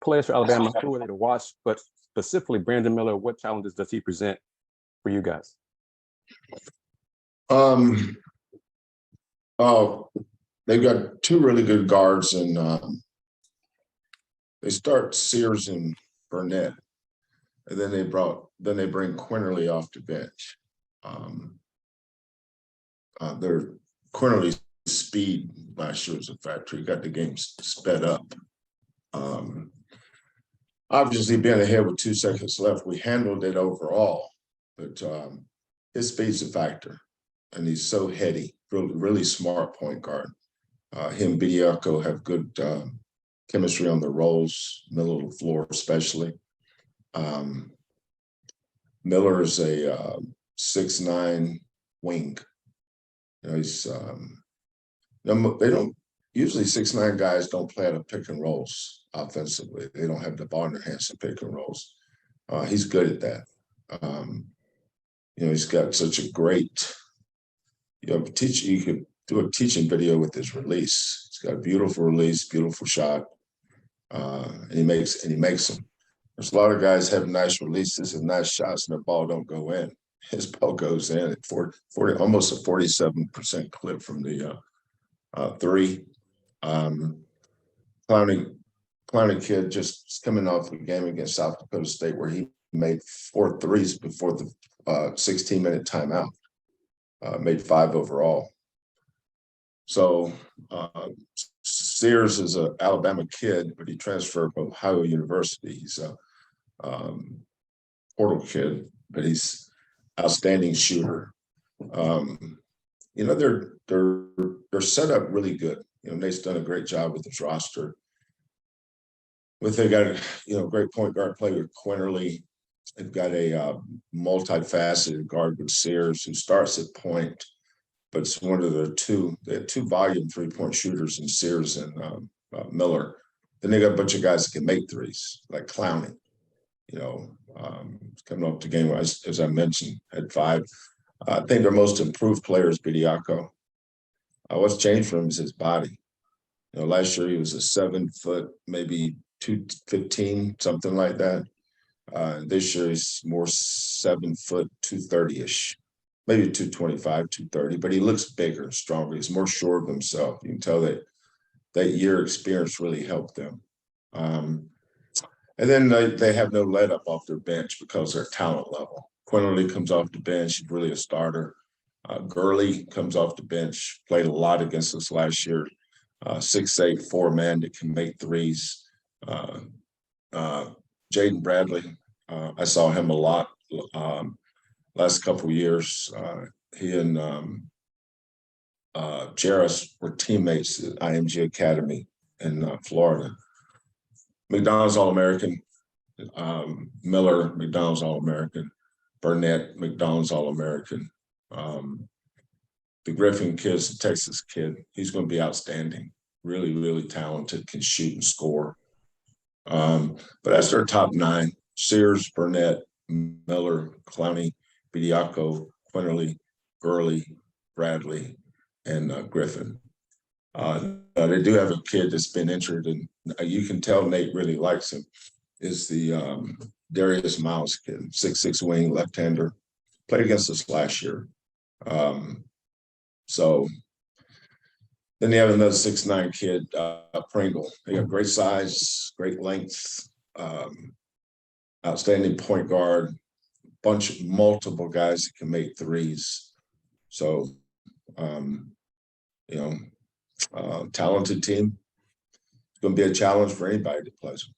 players for Alabama, who are they to watch? But specifically, Brandon Miller, what challenges does he present for you guys? Oh, they've got two really good guards, and they start Sears and Burnett, and then they bring Quinterly off the bench. Their Quinterly's speed last year was a factor. He got the game sped up. Obviously, being ahead with 2 seconds left, we handled it overall, but his speed's a factor, and he's so heady. Really, really smart point guard. Him and Bediako have good chemistry on the rolls, middle of the floor especially. Miller is a 6'9" wing. He's they don't usually 6'9" guys don't play out of pick and rolls offensively. They don't have the ball in their hands to pick and rolls. He's good at that. He's got such a great. You could do a teaching video with his release. He's got a beautiful release, beautiful shot, and he makes them. There's a lot of guys have nice releases and nice shots, and the ball don't go in. His ball goes in at 40 almost a 47% clip from the three. Clowney kid just coming off a game against South Dakota State where he made 4 threes before the 16-minute timeout. Made 5 overall. So Sears is an Alabama kid, but he transferred from Ohio University. He's a portal kid, but he's outstanding shooter. They're set up really good. Nate's done a great job with his roster. They got a great point guard play with Quinterly. They've got a multifaceted guard with Sears who starts at point, but it's one of their two. They had 2 volume 3-point shooters in Sears and Miller. Then they got a bunch of guys that can make threes, like Clowney. Coming up the game, as I mentioned, had 5. I think their most improved player is Bediako. What's changed for him is his body. Last year he was a 7 foot, maybe 215, something like that. This year he's more 7 foot, 230-ish, maybe 225, 230, but he looks bigger and stronger. He's more sure of himself. You can tell that year experience really helped them. And then they have no let up off their bench because of their talent level. Quinterly comes off the bench. He's really a starter. Gurley comes off the bench, played a lot against us last year. 6'8", 4-man that can make threes. Jaden Bradley, I saw him a lot last couple of years. He and Jarris were teammates at IMG Academy in Florida. McDonald's All-American. Miller, McDonald's All-American. Burnett, McDonald's All-American. The Griffin kid's a Texas kid. He's going to be outstanding. Really, really talented, can shoot and score. But that's their top 9. Sears, Burnett, Miller, Clowney, Bediako, Quinterly, Gurley, Bradley, and Griffin. They do have a kid that's been injured, and you can tell Nate really likes him, is the Darius Miles kid, 6'6" wing, left-hander. Played against us last year. So then they have another 6'9" kid, Pringle. They got great size, great length, outstanding point guard, multiple guys that can make threes. So, talented team. It's going to be a challenge for anybody that plays them.